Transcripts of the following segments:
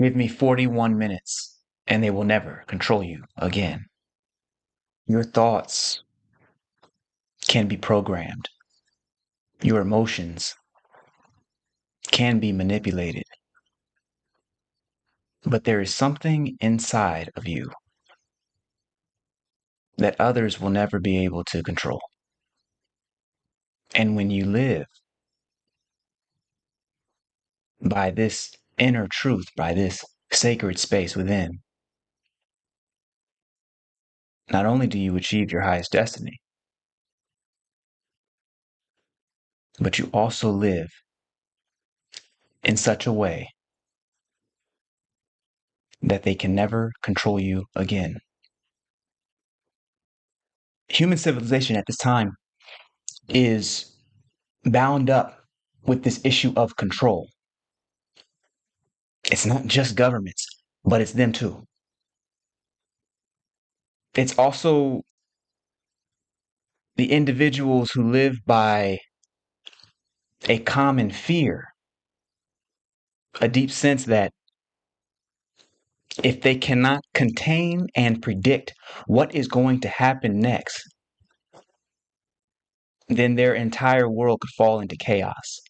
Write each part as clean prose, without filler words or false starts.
Give me 41 minutes and they will never control you again. Your thoughts can be programmed. Your emotions can be manipulated. But there is something inside of you that others will never be able to control. And when you live by this inner truth, by this sacred space within, not only do you achieve your highest destiny, but you also live in such a way that they can never control you again. Human civilization at this time is bound up with this issue of control. It's not just governments, but it's them too. It's also the individuals who live by a common fear, a deep sense that if they cannot contain and predict what is going to happen next, then their entire world could fall into chaos.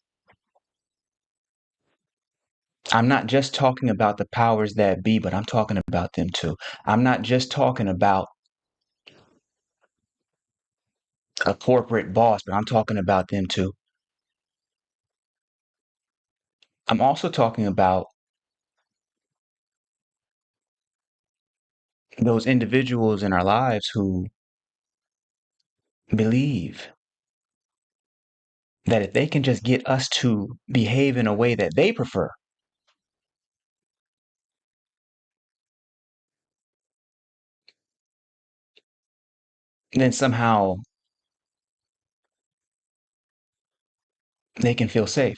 I'm not just talking about the powers that be, but I'm talking about them too. I'm not just talking about a corporate boss, but I'm talking about them too. I'm also talking about those individuals in our lives who believe that if they can just get us to behave in a way that they prefer, then somehow they can feel safe.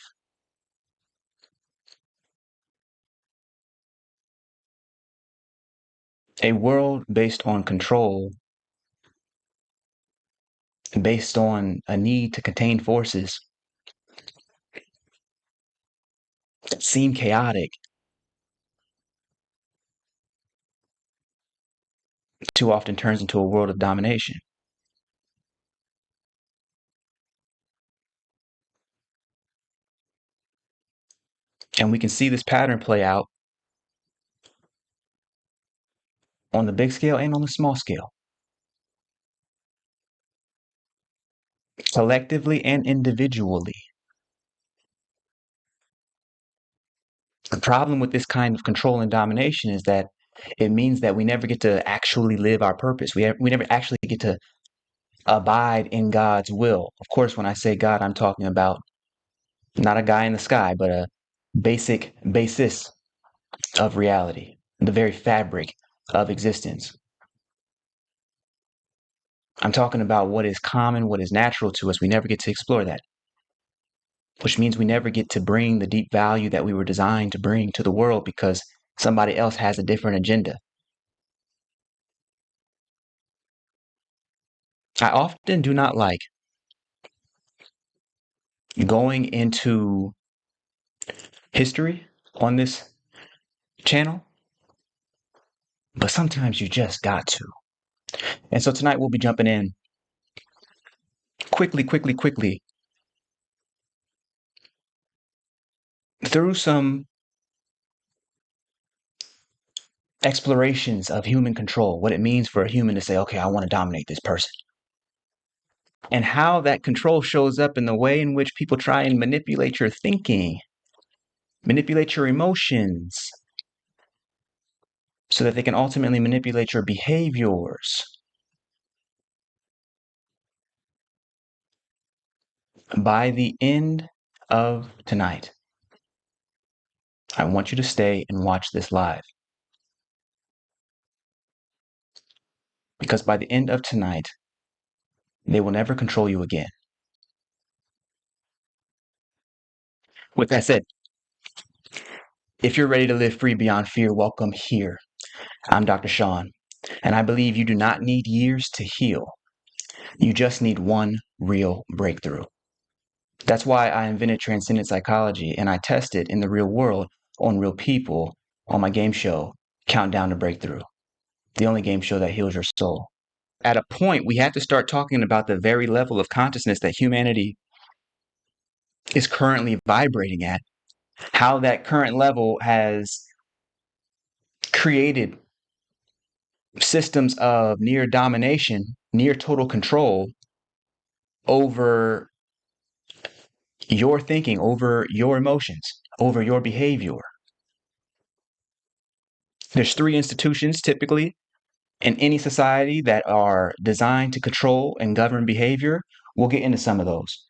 A world based on control, based on a need to contain forces that seem chaotic, too often turns into a world of domination. And we can see this pattern play out on the big scale and on the small scale, collectively and individually. The problem with this kind of control and domination is that it means that we never get to actually live our purpose. We never actually get to abide in God's will. Of course, when I say God, I'm talking about not a guy in the sky, but a basic basis of reality, the very fabric of existence. I'm talking about what is common, what is natural to us. We never get to explore that, which means we never get to bring the deep value that we were designed to bring to the world because somebody else has a different agenda. I often do not like going into history on this channel, but sometimes you just got to. And so tonight we'll be jumping in quickly through some explorations of human control, what it means for a human to say, okay, I want to dominate this person. And how that control shows up in the way in which people try and manipulate your thinking, manipulate your emotions, so that they can ultimately manipulate your behaviors. By the end of tonight, I want you to stay and watch this live. Because by the end of tonight, they will never control you again. With that said, if you're ready to live free beyond fear, welcome here. I'm Dr. Shawn, and I believe you do not need years to heal. You just need one real breakthrough. That's why I invented Transcendent Psychology, and I test it in the real world on real people on my game show, Countdown to Breakthrough, the only game show that heals your soul. At a point, we have to start talking about the very level of consciousness that humanity is currently vibrating at, how that current level has created systems of near domination, near total control over your thinking, over your emotions, over your behavior. There's three institutions typically in any society that are designed to control and govern behavior. We'll get into some of those.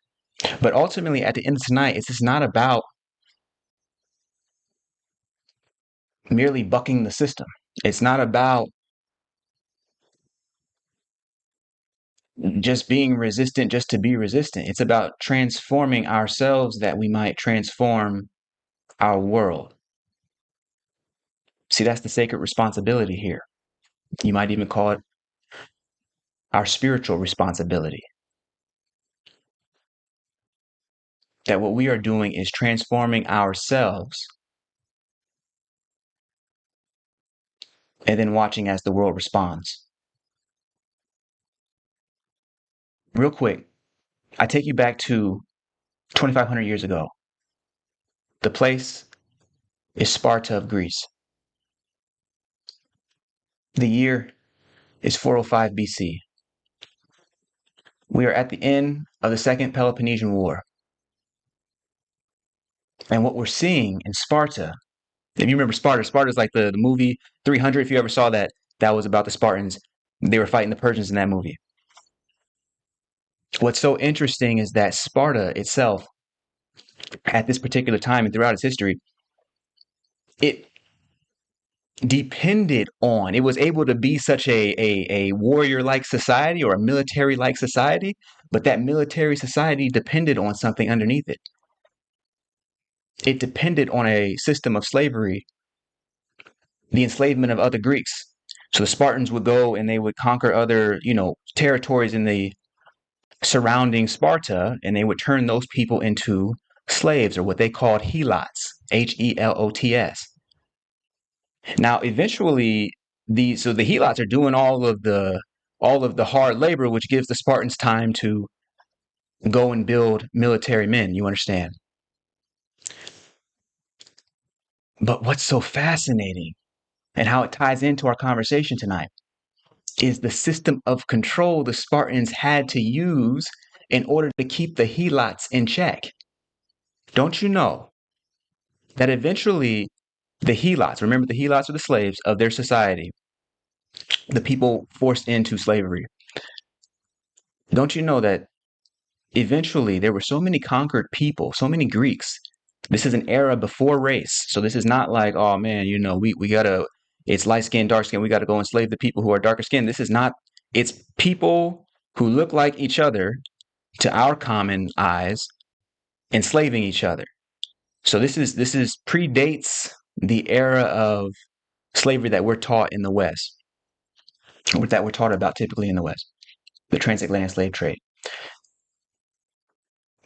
But ultimately, at the end of tonight, it's just not about merely bucking the system. It's not about just being resistant just to be resistant. It's about transforming ourselves that we might transform our world. See, that's the sacred responsibility here. You might even call it our spiritual responsibility. That what we are doing is transforming ourselves and then watching as the world responds. Real quick, I take you back to 2,500 years ago. The place is Sparta of Greece. The year is 405 BC. We are at the end of the Second Peloponnesian War. And what we're seeing in Sparta, if you remember Sparta, Sparta is like the movie 300. If you ever saw that, that was about the Spartans. They were fighting the Persians in that movie. What's so interesting is that Sparta itself, at this particular time and throughout its history, it depended on, it was able to be such a warrior-like society or a military-like society, but that military society depended on something underneath it. It depended on a system of slavery, the enslavement of other Greeks. So the Spartans would go and they would conquer other, territories in the surrounding Sparta, and they would turn those people into slaves, or what they called helots, Helots. Now, eventually, the helots are doing all of the hard labor, which gives the Spartans time to go and build military men. You understand? But what's so fascinating, and how it ties into our conversation tonight, is the system of control the Spartans had to use in order to keep the helots in check. Don't you know that eventually the helots, remember the helots are the slaves of their society, the people forced into slavery. Don't you know that eventually there were so many conquered people, so many Greeks? This is an era before race. So this is not like, oh man, we gotta, it's light skin, dark skin, we gotta go enslave the people who are darker skinned. This is not, it's people who look like each other to our common eyes enslaving each other. So this is predates the era of slavery that we're taught in the West, or that we're taught about typically in the West, the transatlantic slave trade.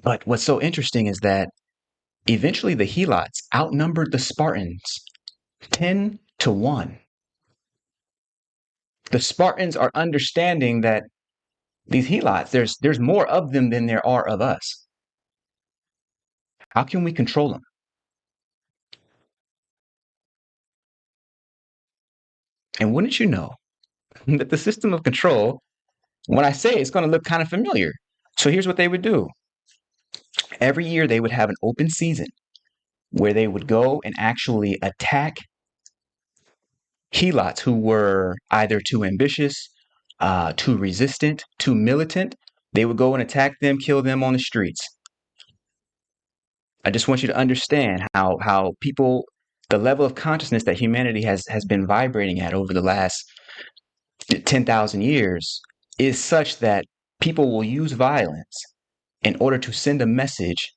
But what's so interesting is that eventually the helots outnumbered the Spartans 10-1. The Spartans are understanding that these helots, there's more of them than there are of us. How can we control them? And wouldn't you know that the system of control, when I say it's going to look kind of familiar. So here's what they would do. Every year they would have an open season where they would go and actually attack helots who were either too ambitious, too resistant, too militant. They would go and attack them, kill them on the streets. I just want you to understand how people, the level of consciousness that humanity has been vibrating at over the last 10,000 years is such that people will use violence in order to send a message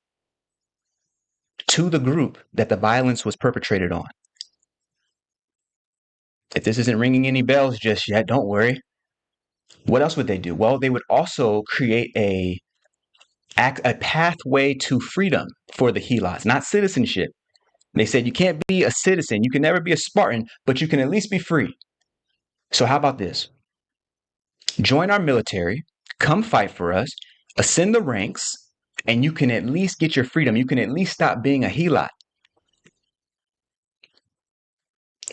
to the group that the violence was perpetrated on. If this isn't ringing any bells just yet, don't worry. What else would they do? Well, they would also create a pathway to freedom for the helots, not citizenship, They said you can't be a citizen, you can never be a Spartan, but you can at least be free. So how about this? Join our military, come fight for us, ascend the ranks, and you can at least get your freedom. You can at least stop being a helot,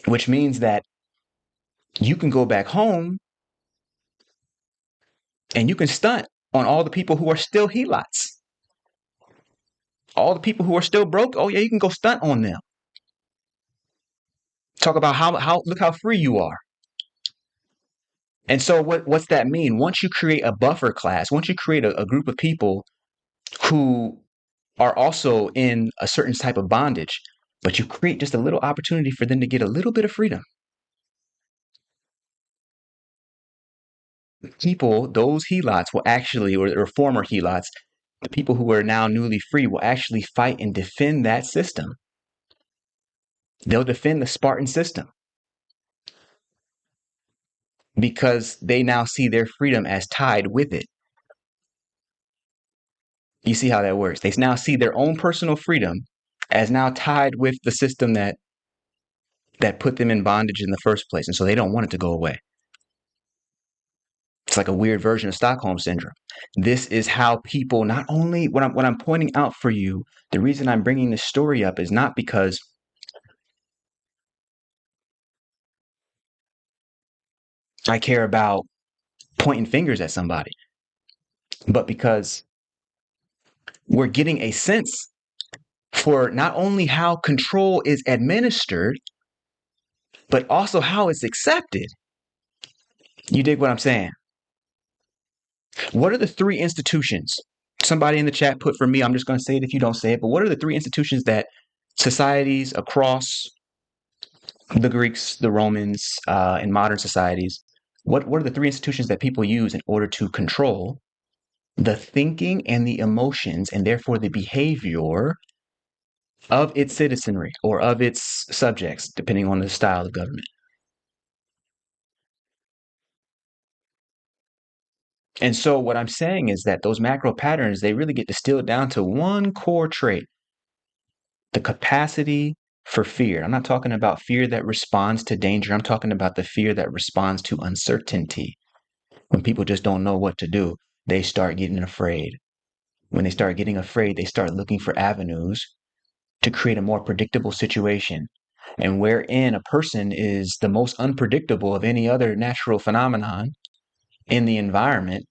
which means that you can go back home and you can stunt on all the people who are still helots. All the people who are still broke, oh yeah, you can go stunt on them. Talk about how look how free you are. And so what's that mean? Once you create a buffer class, once you create a group of people who are also in a certain type of bondage, but you create just a little opportunity for them to get a little bit of freedom. People, those helots will actually, or former helots, the people who are now newly free will actually fight and defend that system. They'll defend the Spartan system because they now see their freedom as tied with it. You see how that works? They now see their own personal freedom as now tied with the system that put them in bondage in the first place, and so they don't want it to go away. It's like a weird version of Stockholm syndrome. This is how people not only what I'm pointing out for you. The reason I'm bringing this story up is not because I care about pointing fingers at somebody, but because we're getting a sense for not only how control is administered, but also how it's accepted. You dig what I'm saying? What are the three institutions? Somebody in the chat put for me, I'm just going to say it if you don't say it, but what are the three institutions that societies across the Greeks, the Romans, and modern societies, what are the three institutions that people use in order to control the thinking and the emotions and therefore the behavior of its citizenry or of its subjects, depending on the style of government? And so what I'm saying is that those macro patterns, they really get distilled down to one core trait: the capacity for fear. I'm not talking about fear that responds to danger. I'm talking about the fear that responds to uncertainty. When people just don't know what to do, they start getting afraid. When they start getting afraid, they start looking for avenues to create a more predictable situation. And wherein a person is the most unpredictable of any other natural phenomenon in the environment,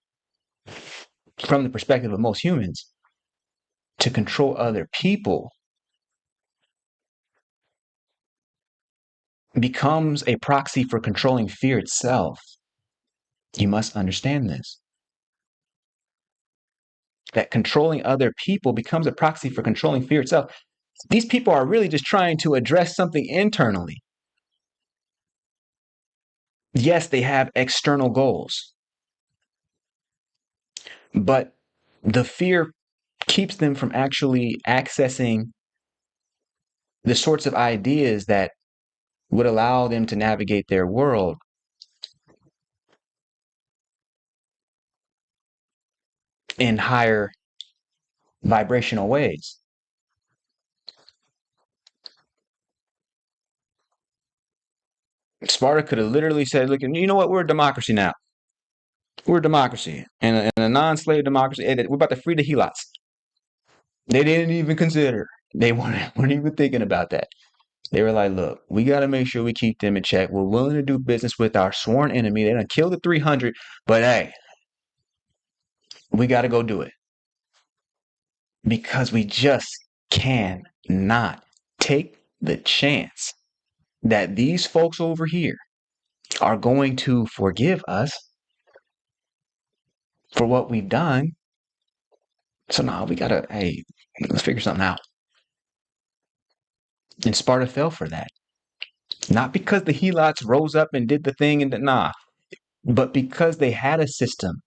from the perspective of most humans, to control other people becomes a proxy for controlling fear itself. You must understand this. That controlling other people becomes a proxy for controlling fear itself. These people are really just trying to address something internally. Yes, they have external goals, but the fear keeps them from actually accessing the sorts of ideas that would allow them to navigate their world in higher vibrational ways. Sparta could have literally said, look, you know what? We're a democracy now. We're a democracy and a non-slave democracy. We're about to free the helots. They didn't even consider. They weren't even thinking about that. They were like, look, we got to make sure we keep them in check. We're willing to do business with our sworn enemy. They done killed the 300, but hey, we got to go do it. Because we just cannot take the chance that these folks over here are going to forgive us for what we've done. So now we got to, hey, let's figure something out. And Sparta fell for that. Not because the helots rose up and did the thing and but because they had a system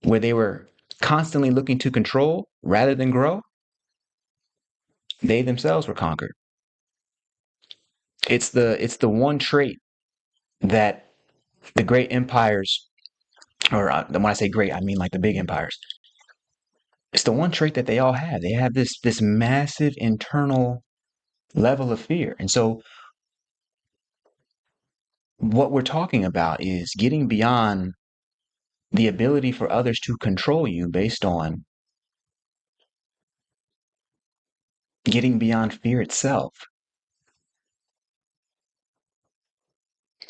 where they were constantly looking to control rather than grow, they themselves were conquered. It's the one trait that the great empires, or when I say great, I mean like the big empires. It's the one trait that they all have. They have this massive internal level of fear. And so what we're talking about is getting beyond the ability for others to control you based on getting beyond fear itself.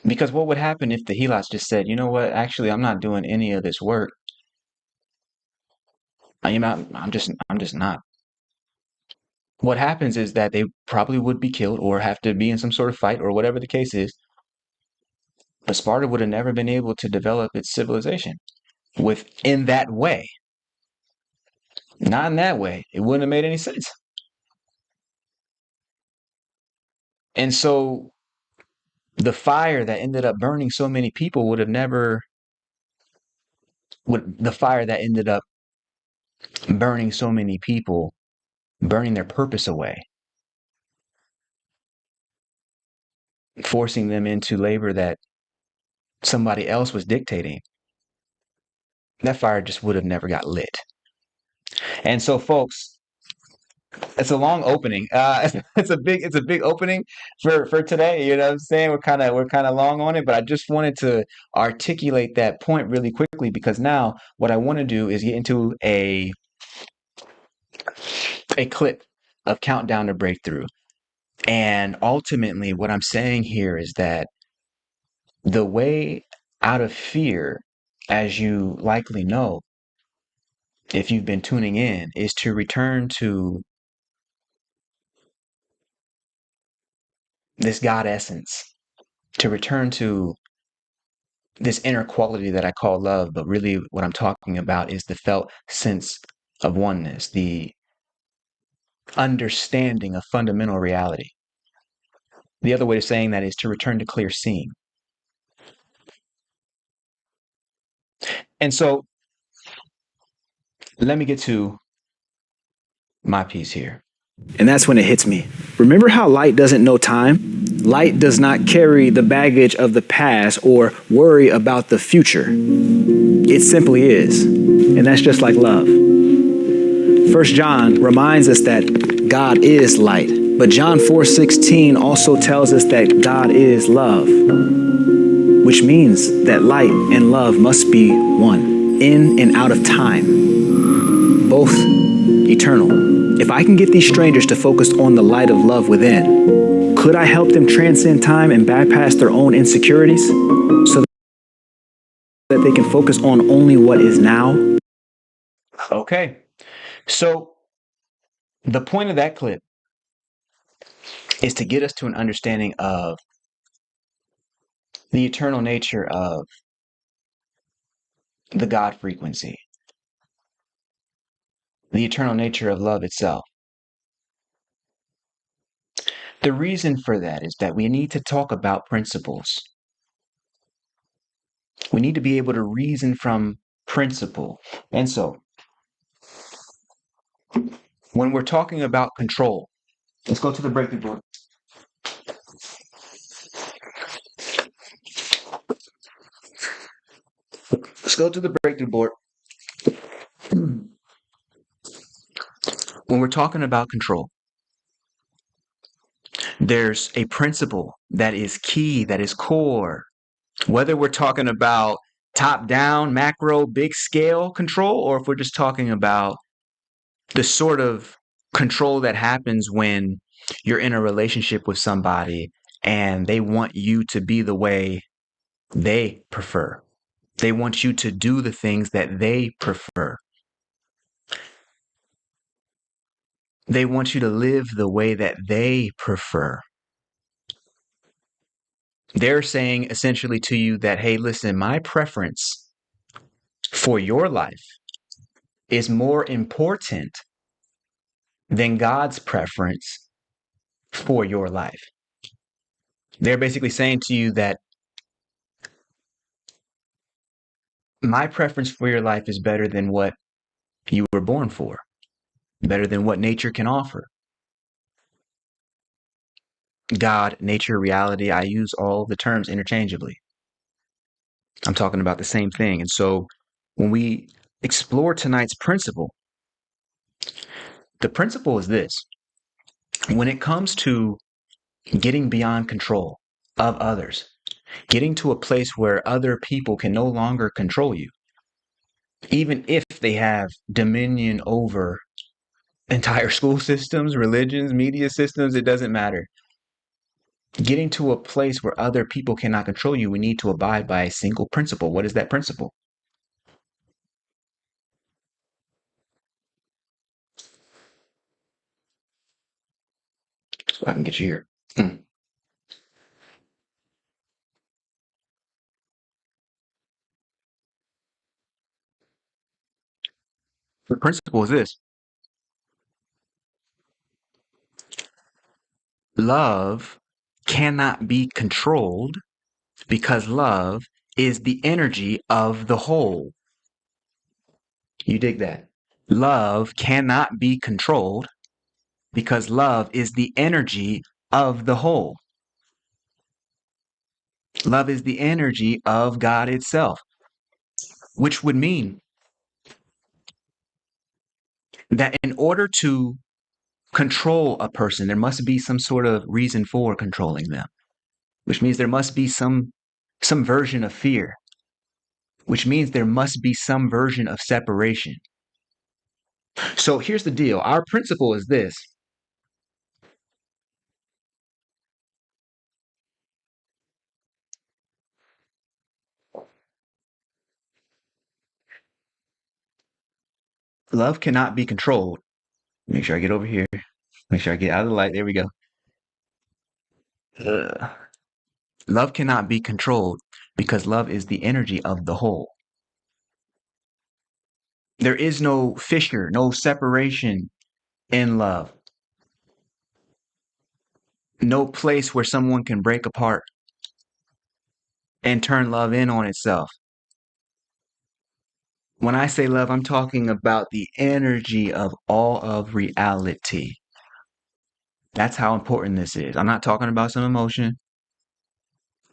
Because what would happen if the helots just said, you know what, actually, I'm not doing any of this work. I'm just not. What happens is that they probably would be killed or have to be in some sort of fight or whatever the case is. But Sparta would have never been able to develop its civilization in that way. Not in that way. It wouldn't have made any sense. And so the fire that ended up burning so many people the fire that ended up burning so many people, burning their purpose away, forcing them into labor that somebody else was dictating, that fire just would have never got lit. And so, folks, it's a long opening. It's a big opening for today. You know what I'm saying? We're kind of long on it, but I just wanted to articulate that point really quickly because now what I want to do is get into a clip of Countdown to Breakthrough. And ultimately, what I'm saying here is that the way out of fear, as you likely know, if you've been tuning in, is to return to this God essence, to return to this inner quality that I call love. But really, what I'm talking about is the felt sense of oneness, the understanding of fundamental reality. The other way of saying that is to return to clear seeing. And so let me get to my piece here. And that's when it hits me. Remember how light doesn't know time? Light does not carry the baggage of the past or worry about the future. It simply is. And that's just like love. 1 John reminds us that God is light. But John 4:16 also tells us that God is love, which means that light and love must be one, in and out of time, both eternal. If I can get these strangers to focus on the light of love within, could I help them transcend time and bypass their own insecurities so that they can focus on only what is now? Okay. So the point of that clip is to get us to an understanding of the eternal nature of the God frequency, the eternal nature of love itself. The reason for that is that we need to talk about principles. We need to be able to reason from principle. And so, when we're talking about control, let's go to the breakthrough board. Let's go to the breakthrough board. When we're talking about control, there's a principle that is key, that is core. Whether we're talking about top down, macro, big scale control, or if we're just talking about the sort of control that happens when you're in a relationship with somebody and they want you to be the way they prefer. They want you to do the things that they prefer. They want you to live the way that they prefer. They're saying essentially to you that, hey, listen, my preference for your life is more important than God's preference for your life. They're basically saying to you that my preference for your life is better than what you were born for, better than what nature can offer. God, nature, reality, I use all the terms interchangeably. I'm talking about the same thing. And so when we explore tonight's principle, the principle is this. When it comes to getting beyond control of others, getting to a place where other people can no longer control you, even if they have dominion over entire school systems, religions, media systems, it doesn't matter. Getting to a place where other people cannot control you, we need to abide by a single principle. What is that principle? So I can get you here. The principle is this: love cannot be controlled because love is the energy of the whole. You dig that? Love cannot be controlled because love is the energy of the whole. Love is the energy of God itself, which would mean that in order to control a person, there must be some sort of reason for controlling them, which means there must be some version of fear, which means there must be some version of separation. So here's the deal. Our principle is this: love cannot be controlled. Make sure I get over here. Make sure I get out of the light. There we go. Ugh. Love cannot be controlled because love is the energy of the whole. There is no fissure, no separation in love, no place where someone can break apart and turn love in on itself. When I say love, I'm talking about the energy of all of reality. That's how important this is. I'm not talking about some emotion.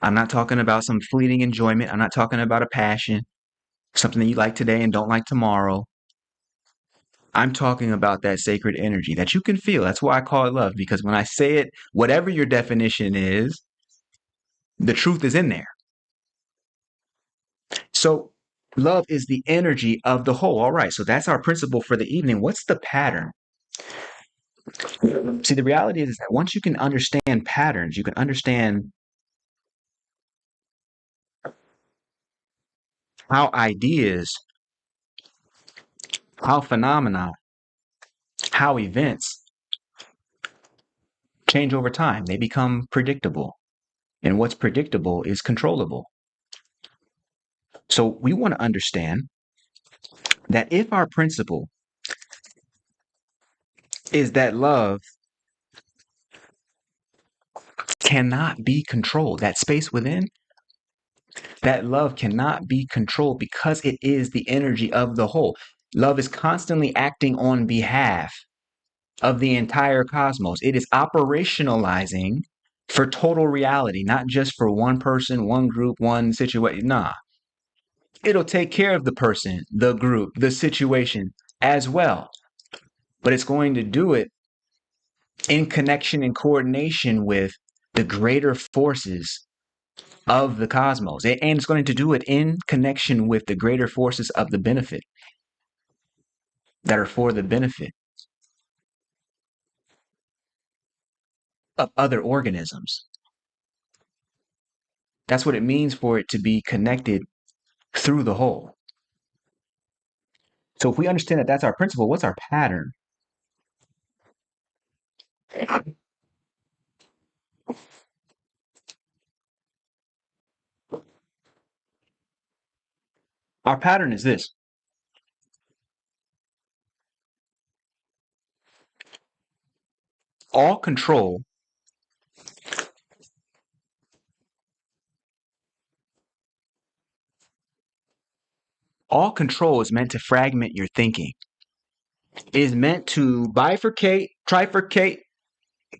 I'm not talking about some fleeting enjoyment. I'm not talking about a passion, something that you like today and don't like tomorrow. I'm talking about that sacred energy that you can feel. That's why I call it love, because when I say it, whatever your definition is, the truth is in there. So, love is the energy of the whole. All right. So, that's our principle for the evening. What's the pattern? See, the reality is that once you can understand patterns, you can understand how ideas, how phenomena, how events change over time. They become predictable. And what's predictable is controllable. So we want to understand that if our principle is that love cannot be controlled, that space within, that love cannot be controlled because it is the energy of the whole. Love is constantly acting on behalf of the entire cosmos. It is operationalizing for total reality, not just for one person, one group, one situation. Nah, it'll take care of the person, the group, the situation as well. But it's going to do it in connection and coordination with the greater forces of the cosmos. And it's going to do it in connection with the greater forces of the benefit that are for the benefit of other organisms. That's what it means for it to be connected through the whole. So if we understand that that's our principle, what's our pattern? Our pattern is this: all control, all control is meant to fragment your thinking. It is meant to bifurcate, trifurcate,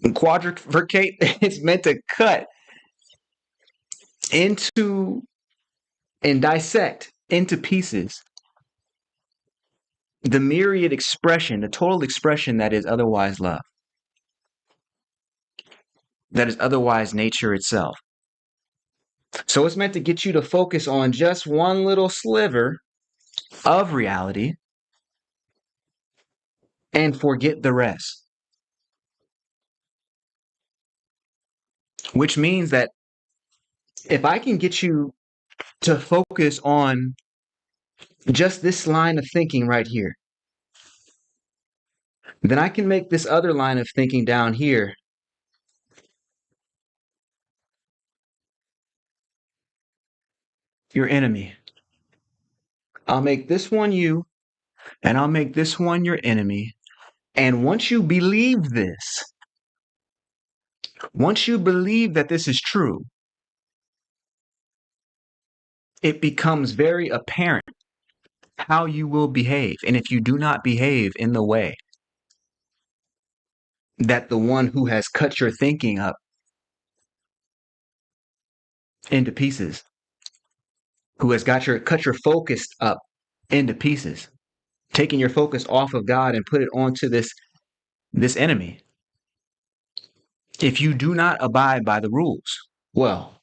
and quadrifurcate. It's meant to cut into and dissect into pieces the myriad expression, the total expression that is otherwise love. that is otherwise nature itself. So it's meant to get you to focus on just one little sliver of reality and forget the rest. Which means that if I can get you to focus on just this line of thinking right here, then I can make this other line of thinking down here your enemy. I'll make this one you, and I'll make this one your enemy. And once you believe this, once you believe that this is true, it becomes very apparent how you will behave. And if you do not behave in the way that the one who has cut your thinking up into pieces, who has cut your focus up into pieces, taking your focus off of God and put it onto this enemy. If you do not abide by the rules, well,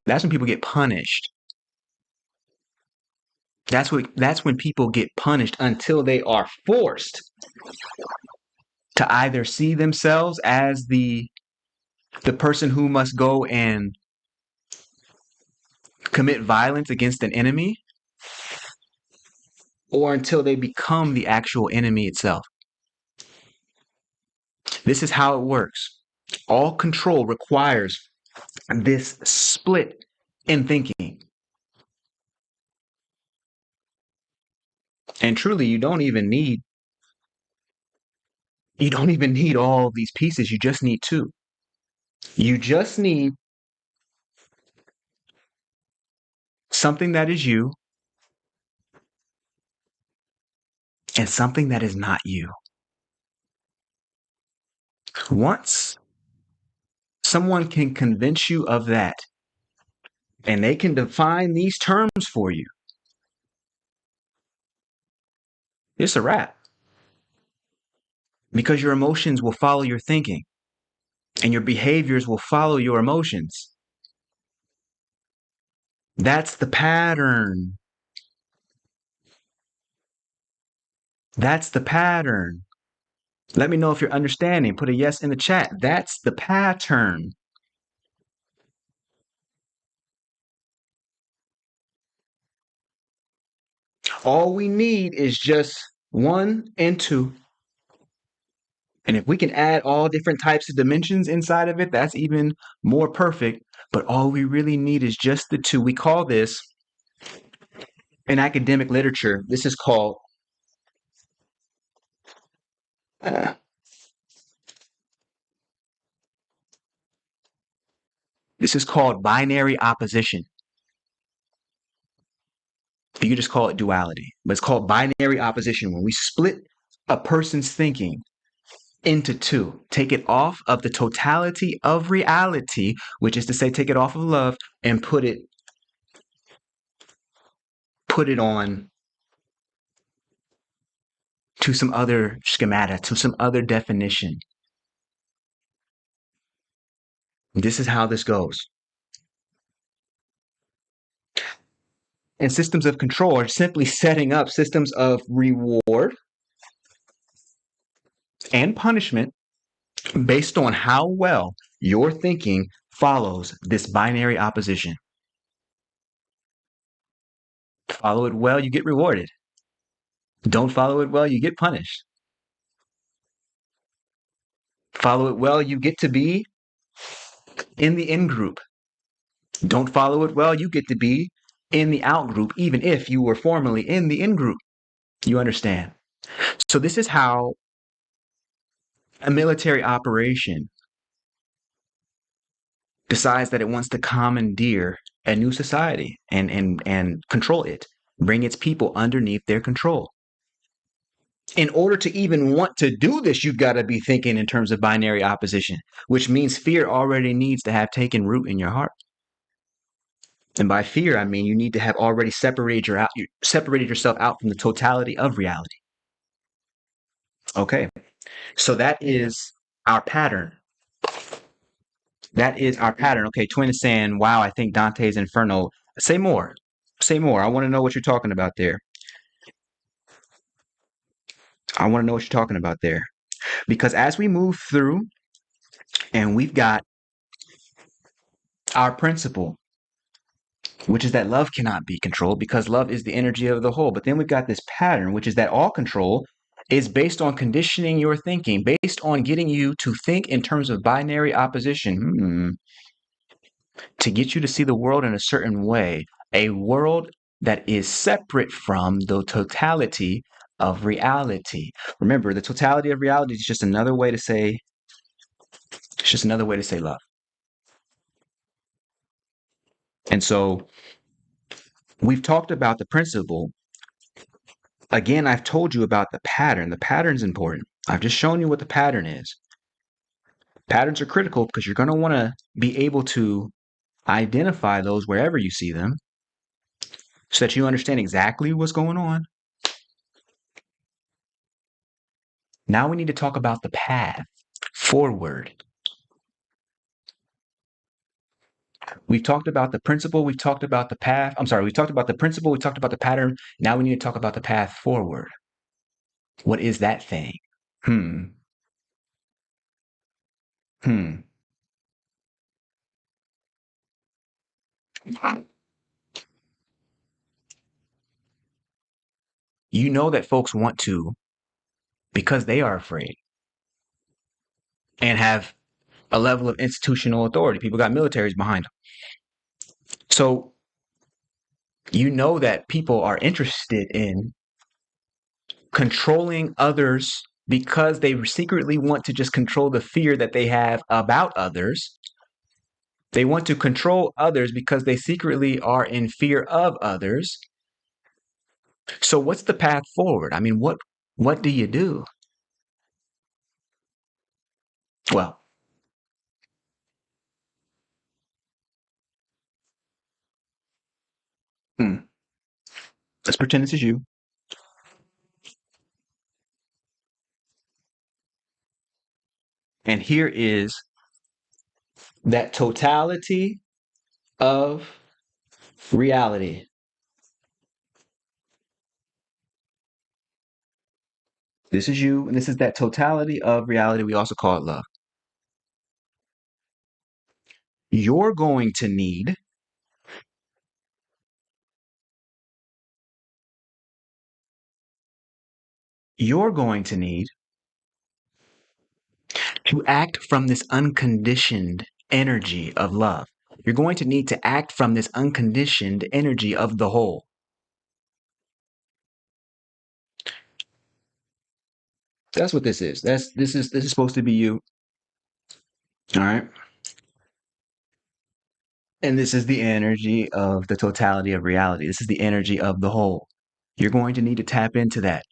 that's when people get punished. That's when people get punished until they are forced to either see themselves as the person who must go and commit violence against an enemy, or until they become the actual enemy itself. This is how it works. All control requires this split in thinking. And truly, you don't even need all of these pieces. You just need two. You just need something that is you and something that is not you. Once someone can convince you of that, and they can define these terms for you, it's a wrap. Because your emotions will follow your thinking, and your behaviors will follow your emotions. That's the pattern. That's the pattern. Let me know if you're understanding. Put a yes in the chat. That's the pattern. All we need is just 1 and 2. And if we can add all different types of dimensions inside of it, that's even more perfect. But all we really need is just the 2. We call this, in academic literature, this is called binary opposition. You could just call it duality, but it's called binary opposition. When we split a person's thinking into 2, take it off of the totality of reality, which is to say, take it off of love and put it on to some other schemata, to some other definition. This is how this goes. And systems of control are simply setting up systems of reward and punishment based on how well your thinking follows this binary opposition. Follow it well, you get rewarded. Don't follow it well, you get punished. Follow it well, you get to be in the in group. Don't follow it well, you get to be in the out group, even if you were formerly in the in group. You understand? So this is how a military operation decides that it wants to commandeer a new society and control it, bring its people underneath their control. In order to even want to do this, you've got to be thinking in terms of binary opposition, which means fear already needs to have taken root in your heart. And by fear, I mean you need to have already separated yourself out from the totality of reality. Okay. So that is our pattern. That is our pattern. Okay. Twin is saying, wow, I think Dante's Inferno. Say more. Say more. I want to know what you're talking about there. I want to know what you're talking about there. Because as we move through and we've got our principle, which is that love cannot be controlled because love is the energy of the whole. But then we've got this pattern, which is that all control is based on conditioning your thinking, based on getting you to think in terms of binary opposition, to get you to see the world in a certain way, a world that is separate from the totality of reality. Remember, the totality of reality is just another way to say, it's just another way to say love. And so we've talked about the principle. Again, I've told you about the pattern. The pattern's important. I've just shown you what the pattern is. Patterns are critical because you're going to want to be able to identify those wherever you see them so that you understand exactly what's going on. Now we need to talk about the path forward. We've talked about the principle, we've talked about the path. I'm sorry, we've talked about the principle, we've talked about the pattern. Now we need to talk about the path forward. What is that thing? Hmm. Hmm. You know that folks want to because they are afraid and have a level of institutional authority. People got militaries behind them. So you know that people are interested in controlling others because they secretly want to just control the fear that they have about others. They want to control others because they secretly are in fear of others. So what's the path forward? I mean, what do you do? Well, let's pretend this is you. And here is that totality of reality. This is you, and this is that totality of reality. We also call it love. You're going to need you're going to need to act from this unconditioned energy of love. You're going to need to act from this unconditioned energy of the whole. That's what this is. This is supposed to be you. All right. And this is the energy of the totality of reality. This is the energy of the whole. You're going to need to tap into that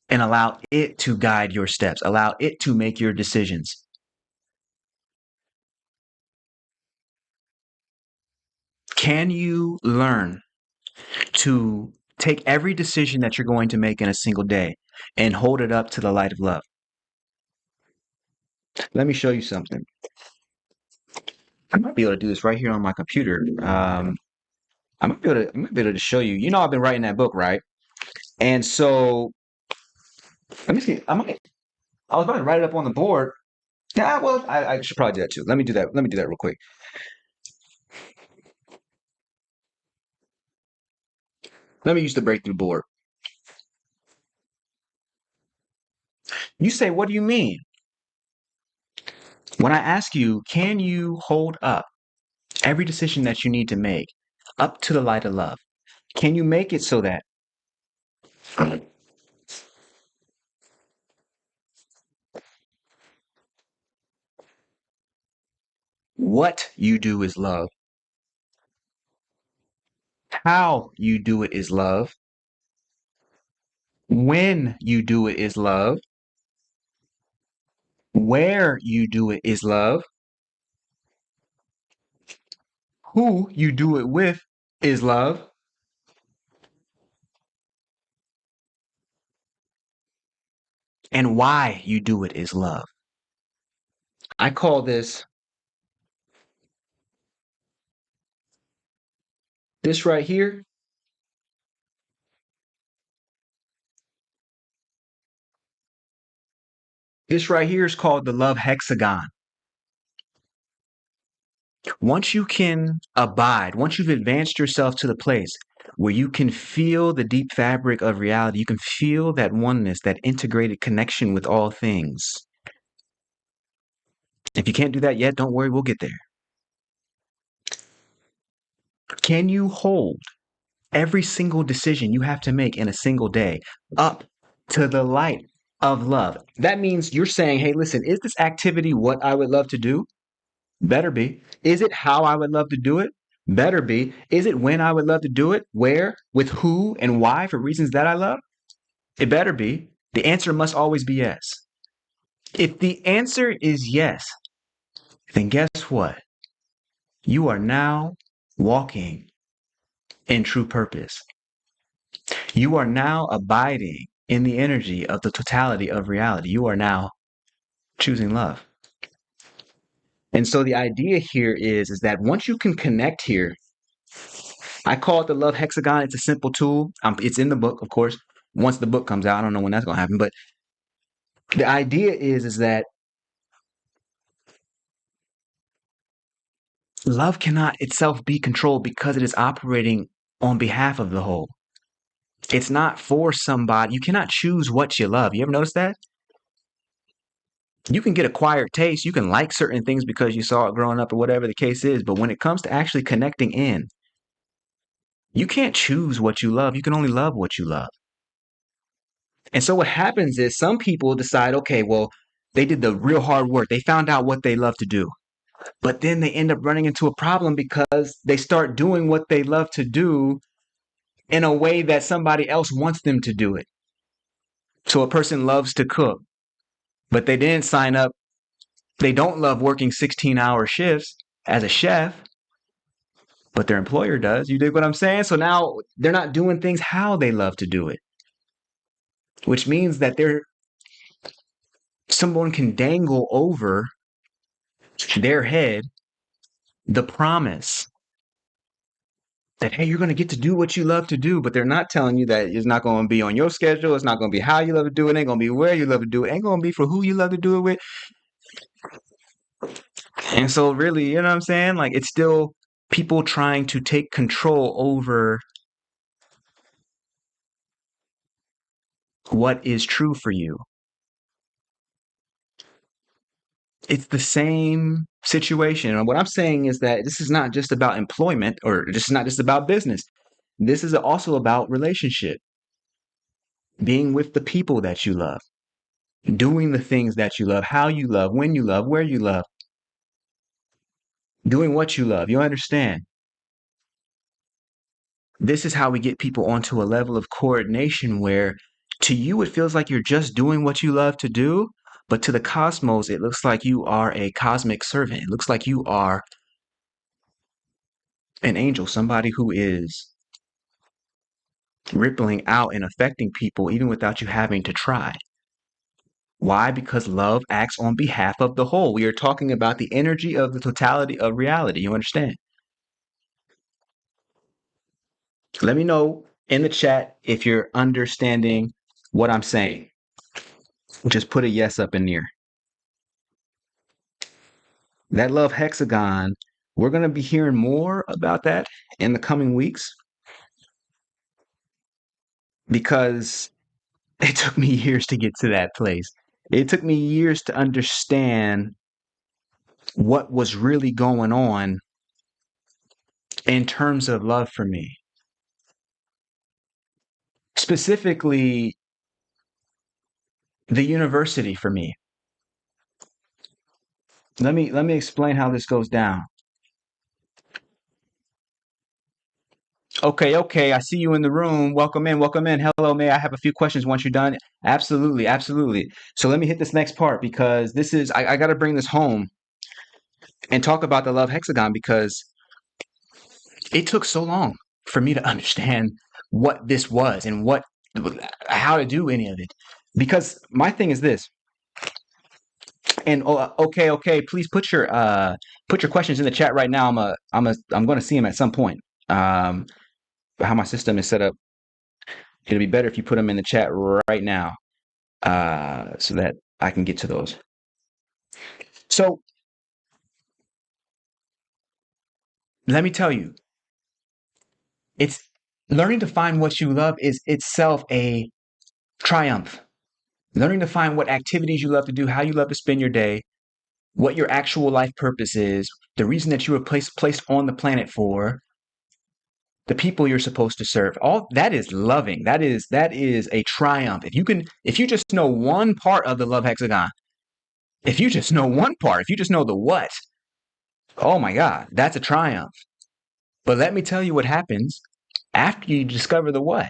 and allow it to guide your steps, allow it to make your decisions. Can you learn to take every decision that you're going to make in a single day and hold it up to the light of love? Let me show you something. I might be able to do this right here on my computer. I might be able to show you. You know, I've been writing that book, right? And so let me see. I was about to write it up on the board. Yeah, well, I should probably do that too. Let me do that. Let me do that real quick. Let me use the breakthrough board. You say, what do you mean? When I ask you, can you hold up every decision that you need to make up to the light of love? Can you make it so that what you do is love, how you do it is love, when you do it is love, where you do it is love, who you do it with is love, and why you do it is love. I call this right here, this right here is called the love hexagon. Once you can abide, once you've advanced yourself to the place where you can feel the deep fabric of reality, you can feel that oneness, that integrated connection with all things. If you can't do that yet, don't worry, we'll get there. Can you hold every single decision you have to make in a single day up to the light of love? That means you're saying, hey, listen, is this activity what I would love to do? Better be. Is it how I would love to do it? Better be. Is it when I would love to do it? Where? With who and why for reasons that I love? It better be. The answer must always be yes. If the answer is yes, then guess what? You are now walking in true purpose. You are now abiding in the energy of the totality of reality. You are now choosing love. And so the idea here is that once you can connect here, I call it the love hexagon. It's a simple tool. It's in the book, of course. Once the book comes out, I don't know when that's going to happen, but the idea is that love cannot itself be controlled because it is operating on behalf of the whole. It's not for somebody. You cannot choose what you love. You ever notice that? You can get acquired taste. You can like certain things because you saw it growing up or whatever the case is. But when it comes to actually connecting in, you can't choose what you love. You can only love what you love. And so what happens is some people decide, okay, well, they did the real hard work. They found out what they love to do. But then they end up running into a problem because they start doing what they love to do in a way that somebody else wants them to do it. So a person loves to cook, but they didn't sign up. They don't love working 16-hour shifts as a chef, but their employer does. You dig what I'm saying? So now they're not doing things how they love to do it, which means that someone can dangle over their head the promise that, hey, you're going to get to do what you love to do, but they're not telling you that it's not going to be on your schedule. It's not going to be how you love to do it. It ain't going to be where you love to do it. It ain't going to be for who you love to do it with. And so really, you know what I'm saying? Like it's still people trying to take control over what is true for you. It's the same situation. And what I'm saying is that this is not just about employment or this is not just about business. This is also about relationship, being with the people that you love, doing the things that you love, how you love, when you love, where you love, doing what you love. You understand? This is how we get people onto a level of coordination where to you it feels like you're just doing what you love to do, but to the cosmos it looks like you are a cosmic servant. It looks like you are an angel, somebody who is rippling out and affecting people even without you having to try. Why? Because love acts on behalf of the whole. We are talking about the energy of the totality of reality. You understand? Let me know in the chat if you're understanding what I'm saying. Just put a yes up in there. That love hexagon, we're going to be hearing more about that in the coming weeks because it took me years to get to that place. It took me years to understand what was really going on in terms of love for me. Specifically, the university for me. Let me explain how this goes down. Okay, I see you in the room. Welcome in, welcome in. Hello, may I have a few questions once you're done? Absolutely, absolutely. So let me hit this next part because this is I got to bring this home and talk about the love hexagon because it took so long for me to understand what this was and how to do any of it. Because my thing is this, and okay, please put your questions in the chat right now. I'm going to see them at some point. How my system is set up, it'll be better if you put them in the chat right now, so that I can get to those. So let me tell you, it's learning to find what you love is itself a triumph. Learning to find what activities you love to do, how you love to spend your day, what your actual life purpose is, the reason that you were placed on the planet for, the people you're supposed to serve. All that is loving. That is a triumph. If you just know one part of the love hexagon, if you just know one part, if you just know the what, oh my God, that's a triumph. But let me tell you what happens after you discover the what.